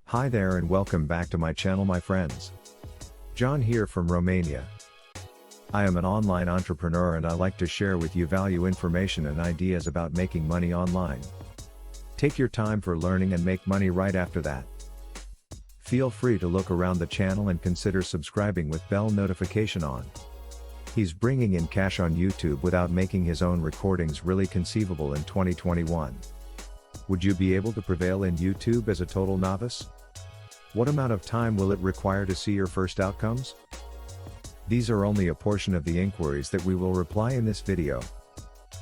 Hi there and welcome back to my channel, my friends. John here from Romania. I am an online entrepreneur and I like to share with you value information and ideas about making money online. Take your time for learning and make money right after that. Feel free to look around the channel and consider subscribing with bell notification on. He's bringing in cash on YouTube without making his own recordings really conceivable in 2021. Would you be able to prevail in YouTube as a total novice? What amount of time will it require to see your first outcomes? These are only a portion of the inquiries that we will reply in this video.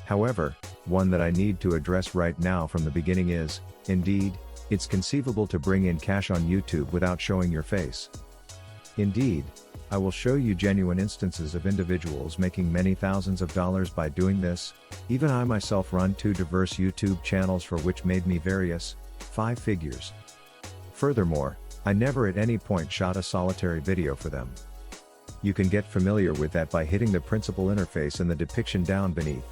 However, one that I need to address right now from the beginning is, indeed, it's conceivable to bring in cash on YouTube without showing your face. Indeed, I will show you genuine instances of individuals making many thousands of dollars by doing this. Even I myself run 2 diverse YouTube channels for which made me various 5 figures. Furthermore, I never at any point shot a solitary video for them. You can get familiar with that by hitting the principal interface and the depiction down beneath.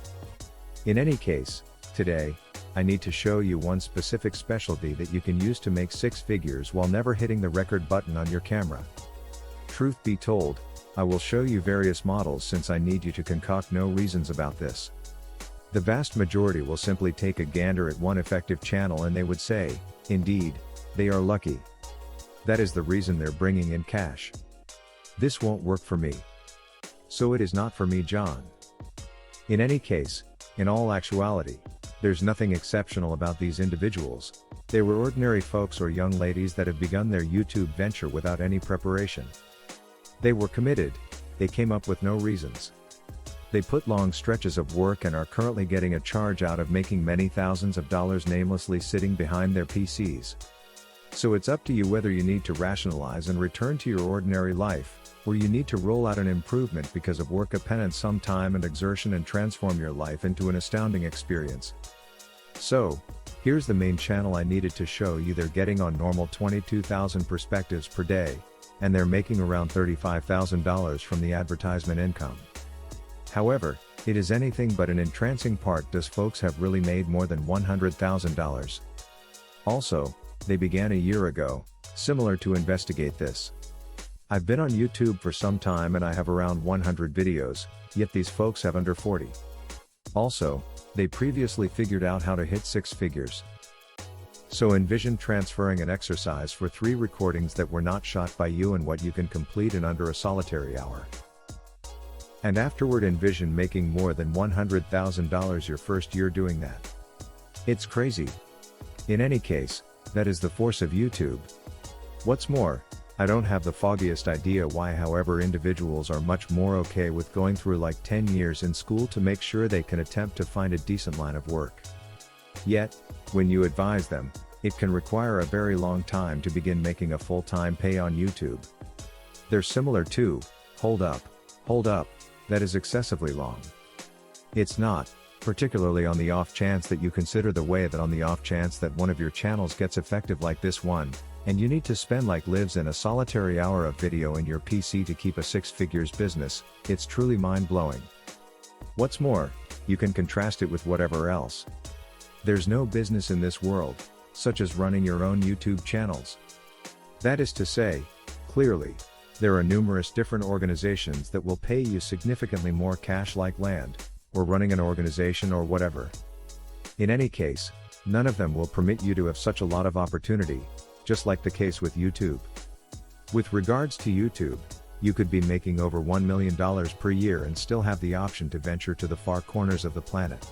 In any case, today, I need to show you one specific specialty that you can use to make 6 figures while never hitting the record button on your camera. Truth be told, I will show you various models since I need you to concoct no reasons about this. The vast majority will simply take a gander at one effective channel and they would say, indeed, they are lucky. That is the reason they're bringing in cash. This won't work for me. So it is not for me, John. In any case, in all actuality, there's nothing exceptional about these individuals. They were ordinary folks or young ladies that have begun their YouTube venture without any preparation. They were committed, they came up with no reasons. They put long stretches of work and are currently getting a charge out of making many thousands of dollars namelessly sitting behind their PCs. So it's up to you whether you need to rationalize and return to your ordinary life, or you need to roll out an improvement because of work, a penance, some time and exertion, and transform your life into an astounding experience. So, here's the main channel I needed to show you. They're getting on normal 22,000 perspectives per day, and they're making around $35,000 from the advertisement income. However, it is anything but an entrancing part. Does folks have really made more than $100,000? Also, they began a year ago, similar to investigate this. I've been on YouTube for some time and I have around 100 videos, yet these folks have under 40. Also, they previously figured out how to hit 6 figures. So envision transferring an exercise for 3 recordings that were not shot by you and what you can complete in under a solitary hour. And afterward envision making more than $100,000 your first year doing that. It's crazy. In any case, that is the force of YouTube. What's more, I don't have the foggiest idea why, however, individuals are much more okay with going through like 10 years in school to make sure they can attempt to find a decent line of work. Yet, when you advise them, it can require a very long time to begin making a full-time pay on YouTube. They're similar to, hold up, that is excessively long. It's not, particularly on the off chance that you consider the way that on the off chance that one of your channels gets effective like this one, and you need to spend like lives in a solitary hour of video in your PC to keep a 6 figures business, it's truly mind-blowing. What's more, you can contrast it with whatever else. There's no business in this world, such as running your own YouTube channels. That is to say, clearly, there are numerous different organizations that will pay you significantly more cash like land, or running an organization or whatever. In any case, none of them will permit you to have such a lot of opportunity, just like the case with YouTube. With regards to YouTube, you could be making over $1 million per year and still have the option to venture to the far corners of the planet.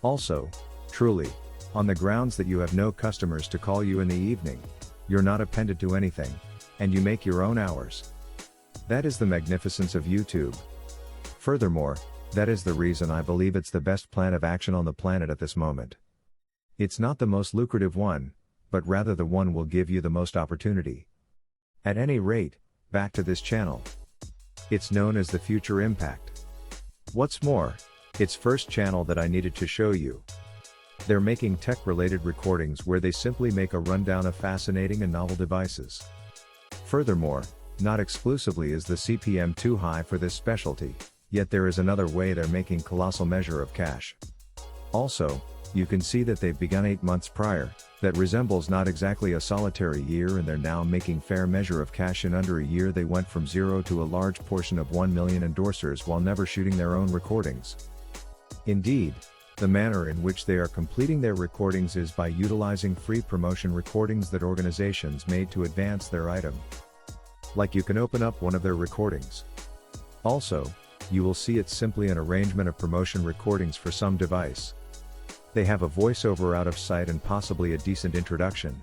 Also, truly, on the grounds that you have no customers to call you in the evening, you're not appended to anything, and you make your own hours. That is the magnificence of YouTube. Furthermore, that is the reason I believe it's the best plan of action on the planet at this moment. It's not the most lucrative one, but rather the one will give you the most opportunity. At any rate, back to this channel. It's known as the Future Impact. What's more, it's first channel that I needed to show you. They're making tech-related recordings where they simply make a rundown of fascinating and novel devices. Furthermore, not exclusively is the CPM too high for this specialty, yet there is another way they're making colossal measure of cash. Also, you can see that they've begun 8 months prior, that resembles not exactly a solitary year, and they're now making fair measure of cash in under a year. They went from zero to a large portion of 1 million endorsers while never shooting their own recordings. Indeed, the manner in which they are completing their recordings is by utilizing free promotion recordings that organizations made to advance their item. Like, you can open up one of their recordings. Also, you will see it's simply an arrangement of promotion recordings for some device. They have a voiceover out of sight and possibly a decent introduction.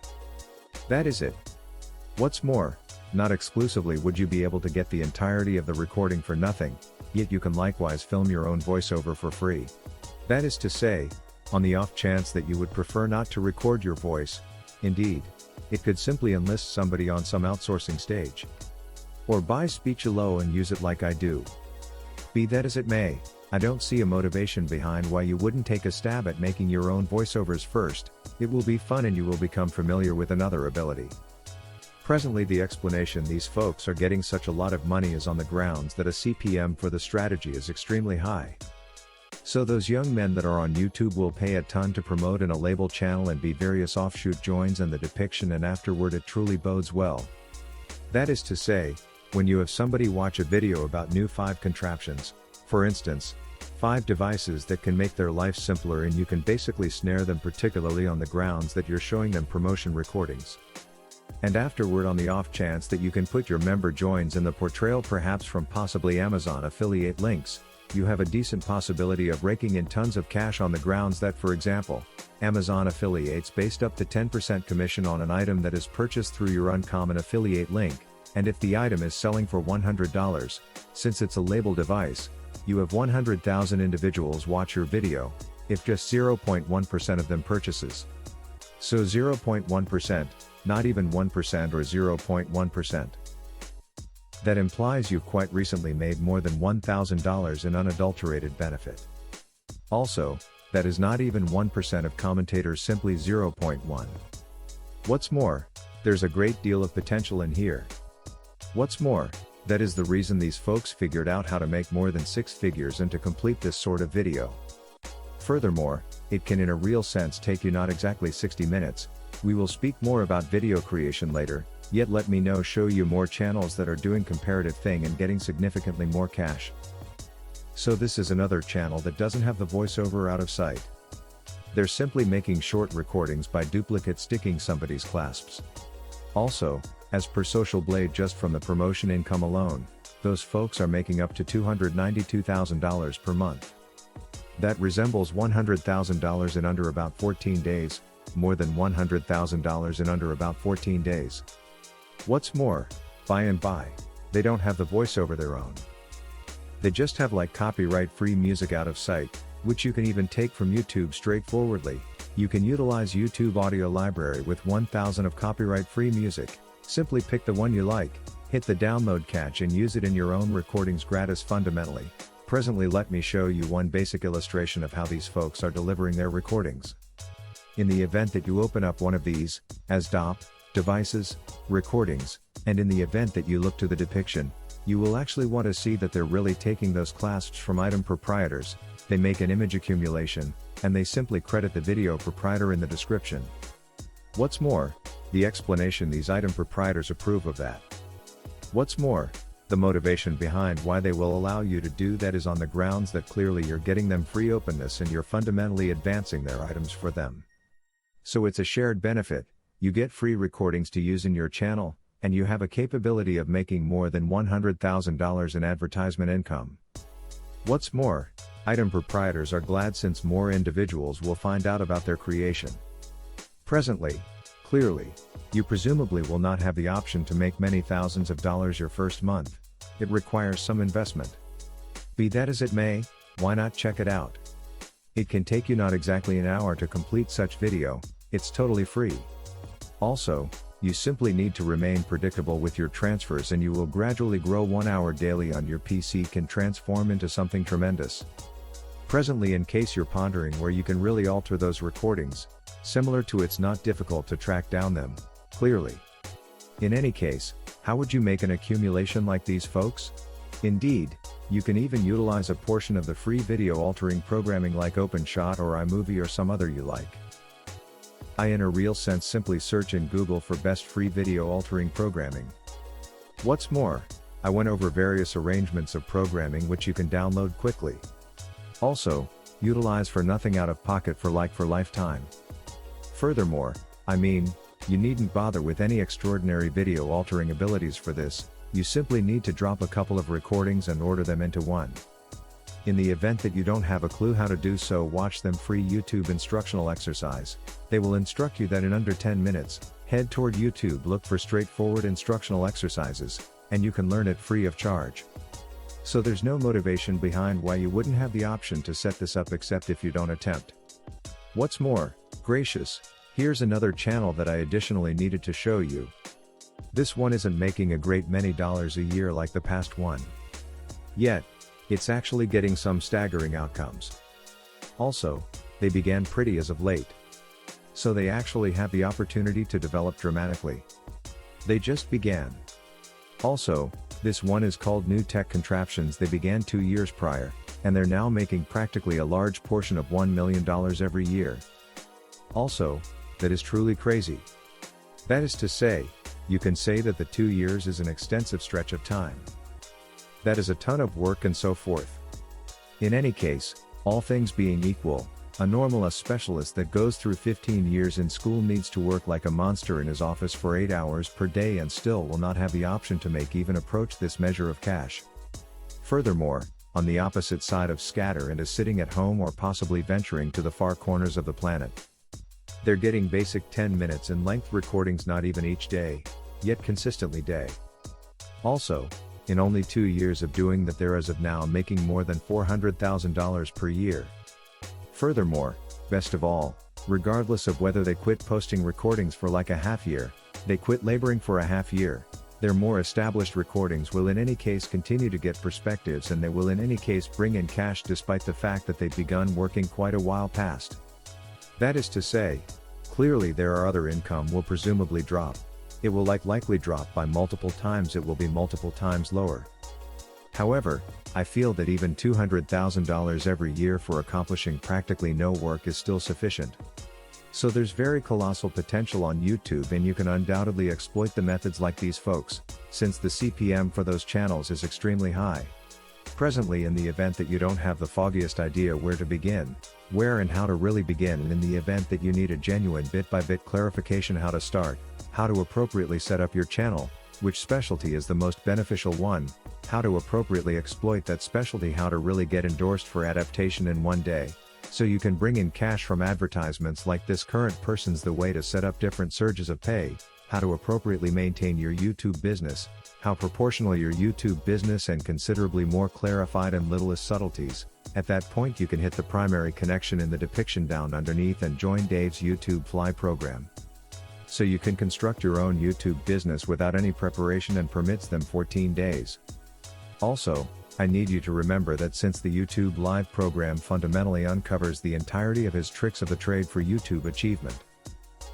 That is it. What's more, not exclusively would you be able to get the entirety of the recording for nothing, yet you can likewise film your own voiceover for free. That is to say, on the off chance that you would prefer not to record your voice, indeed, it could simply enlist somebody on some outsourcing stage. Or buy Speech-a-lo and use it like I do. Be that as it may, I don't see a motivation behind why you wouldn't take a stab at making your own voiceovers first. It will be fun and you will become familiar with another ability. Presently, the explanation these folks are getting such a lot of money is on the grounds that a CPM for the strategy is extremely high. So those young men that are on YouTube will pay a ton to promote in a label channel and be various offshoot joins and the depiction, and afterward it truly bodes well. That is to say, when you have somebody watch a video about new 5 contraptions, for instance, 5 devices that can make their life simpler, and you can basically snare them, particularly on the grounds that you're showing them promotion recordings. And afterward, on the off chance that you can put your member joins in the portrayal, perhaps from possibly Amazon affiliate links, you have a decent possibility of raking in tons of cash on the grounds that, for example, Amazon affiliates based up to 10% commission on an item that is purchased through your Uncommon affiliate link, and if the item is selling for $100, since it's a label device, you have 100,000 individuals watch your video, if just 0.1% of them purchases. So 0.1%, not even 1% or 0.1%. That implies you quite recently made more than $1,000 in unadulterated benefit. Also, that is not even 1% of commentators, simply 0.1. What's more, there's a great deal of potential in here. What's more, that is the reason these folks figured out how to make more than 6 figures and to complete this sort of video. Furthermore, it can in a real sense take you not exactly 60 minutes. We will speak more about video creation later, yet let me show you more channels that are doing comparative thing and getting significantly more cash. So this is another channel that doesn't have the voiceover out of sight. They're simply making short recordings by duplicate sticking somebody's clasps. Also, as per Social Blade, just from the promotion income alone, those folks are making up to $292,000 per month. That resembles $100,000 in under about 14 days, more than $100,000 in under about 14 days. What's more, by and by, they don't have the voiceover their own. They just have like copyright-free music out of sight, which you can even take from YouTube straightforwardly. You can utilize YouTube audio library with 1,000 of copyright-free music. Simply pick the one you like, hit the download catch and use it in your own recordings gratis fundamentally. Presently, let me show you one basic illustration of how these folks are delivering their recordings. In the event that you open up one of these, as DOP, devices, recordings, and in the event that you look to the depiction, you will actually want to see that they're really taking those clasps from item proprietors. They make an image accumulation, and they simply credit the video proprietor in the description. What's more, the explanation these item proprietors approve of that. What's more, the motivation behind why they will allow you to do that is on the grounds that clearly you're getting them free openness and you're fundamentally advancing their items for them. So it's a shared benefit. You get free recordings to use in your channel, and you have a capability of making more than $100,000 in advertisement income. What's more, item proprietors are glad since more individuals will find out about their creation. Presently, clearly, you presumably will not have the option to make many thousands of dollars your first month. It requires some investment. Be that as it may, why not check it out? It can take you not exactly an hour to complete such video, it's totally free. Also, you simply need to remain predictable with your transfers and you will gradually grow. 1 hour daily on your PC can transform into something tremendous. Presently, in case you're pondering where you can really alter those recordings, similar to it's not difficult to track down them, clearly. In any case, how would you make an accumulation like these folks? Indeed, you can even utilize a portion of the free video altering programming like OpenShot or iMovie or some other you like. I in a real sense simply search in Google for best free video altering programming. What's more, I went over various arrangements of programming which you can download quickly. Also, utilize for nothing out of pocket for lifetime. Furthermore, you needn't bother with any extraordinary video altering abilities for this, you simply need to drop a couple of recordings and order them into one. In the event that you don't have a clue how to do so, watch them free YouTube instructional exercise. They will instruct you that in under 10 minutes, head toward YouTube, look for straightforward instructional exercises, and you can learn it free of charge. So there's no motivation behind why you wouldn't have the option to set this up except if you don't attempt. What's more, gracious, here's another channel that I additionally needed to show you. This one isn't making a great many dollars a year like the past one. Yet, it's actually getting some staggering outcomes. Also, they began pretty as of late. So they actually have the opportunity to develop dramatically. They just began. Also, this one is called New Tech Contraptions. They began 2 years prior, and they're now making practically a large portion of $1 million every year. Also, that is truly crazy. That is to say, you can say that the 2 years is an extensive stretch of time. That is a ton of work and so forth. In any case, all things being equal, a normal specialist that goes through 15 years in school needs to work like a monster in his office for 8 hours per day and still will not have the option to make even approach this measure of cash. Furthermore, on the opposite side of scatter and is sitting at home or possibly venturing to the far corners of the planet. They're getting basic 10 minutes in length recordings not even each day, yet consistently day. Also, in only 2 years of doing that they're as of now making more than $400,000 per year. Furthermore, best of all, regardless of whether they quit posting recordings for like a half year, they quit laboring for a half year, their more established recordings will in any case continue to get perspectives and they will in any case bring in cash despite the fact that they've begun working quite a while past. That is to say, clearly their other income will presumably drop. It will likely drop by multiple times, it will be multiple times lower. However, I feel that even $200,000 every year for accomplishing practically no work is still sufficient. So there's very colossal potential on YouTube and you can undoubtedly exploit the methods like these folks, since the CPM for those channels is extremely high. Presently, in the event that you don't have the foggiest idea where to begin, where and how to really begin, and in the event that you need a genuine bit-by-bit clarification how to start, how to appropriately set up your channel, which specialty is the most beneficial one, how to appropriately exploit that specialty, how to really get endorsed for adaptation in one day, so you can bring in cash from advertisements like this current person's, the way to set up different surges of pay, how to appropriately maintain your YouTube business, how proportional your YouTube business and considerably more clarified and littlest subtleties. At that point you can hit the primary connection in the depiction down underneath and join Dave's YouTube Fly program. So you can construct your own YouTube business without any preparation and permits them 14 days. Also, I need you to remember that since the YouTube Live program fundamentally uncovers the entirety of his tricks of the trade for YouTube achievement,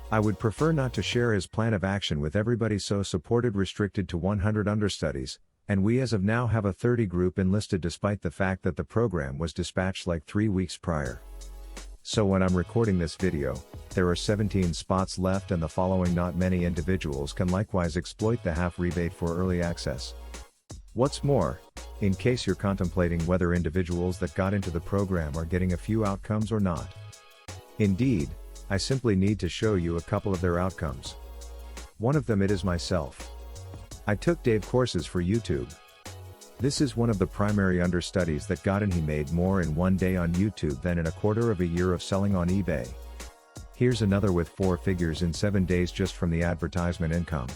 I would prefer not to share his plan of action with everybody, so supported restricted to 100 understudies, and we as of now have a 30 group enlisted despite the fact that the program was dispatched like 3 weeks prior. So when I'm recording this video, there are 17 spots left and the following: not many individuals can likewise exploit the half rebate for early access. What's more, in case you're contemplating whether individuals that got into the program are getting a few outcomes or not. Indeed, I simply need to show you a couple of their outcomes. One of them, it is myself. I took Dave courses for YouTube. This is one of the primary understudies that got in. He made more in one day on YouTube than in a quarter of a year of selling on eBay. Here's another with 4 figures in 7 days just from the advertisement income.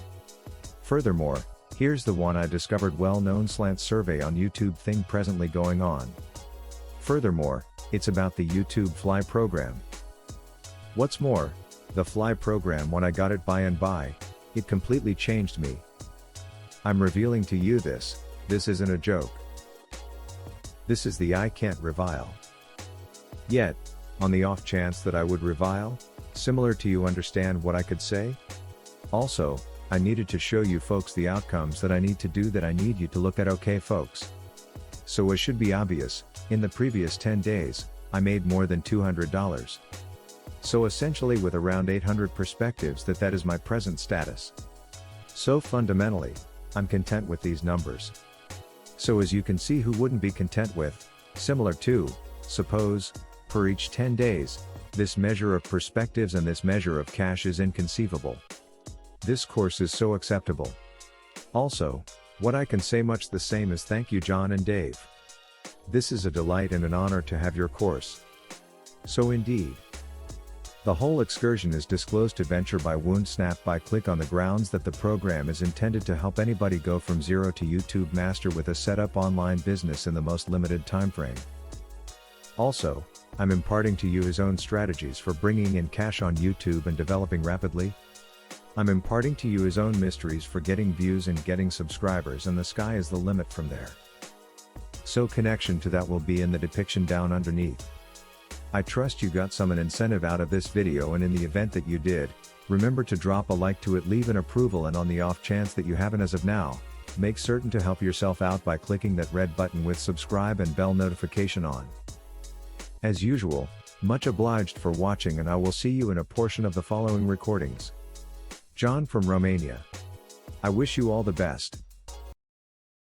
Furthermore, here's the one I discovered: well-known slant survey on YouTube thing presently going on. Furthermore, it's about the YouTube Fly program. What's more, the Fly program, when I got it by and by, it completely changed me. I'm revealing to you this isn't a joke. This is the I can't revile. Yet, on the off chance that I would revile, similar to you understand what I could say? Also, I needed to show you folks the outcomes that I need to do, that I need you to look at. Okay folks. So as should be obvious, in the previous 10 days, I made more than $200. So essentially with around 800 perspectives that is my present status. So fundamentally, I'm content with these numbers. So as you can see, who wouldn't be content with, similar to, suppose, per each 10 days, this measure of perspectives and this measure of cash is inconceivable. This course is so acceptable. Also, what I can say much the same as thank you John and Dave. This is a delight and an honor to have your course. So indeed. The whole excursion is disclosed to venture by wound snap by click on the grounds that the program is intended to help anybody go from zero to YouTube master with a setup online business in the most limited time frame. Also, I'm imparting to you his own strategies for bringing in cash on YouTube and developing rapidly. I'm imparting to you his own mysteries for getting views and getting subscribers, and the sky is the limit from there. So connection to that will be in the depiction down underneath. I trust you got some incentive out of this video, and in the event that you did, remember to drop a like to it, leave an approval, and on the off chance that you haven't as of now, make certain to help yourself out by clicking that red button with subscribe and bell notification on. As usual, much obliged for watching, and I will see you in a portion of the following recordings. John from Romania. I wish you all the best.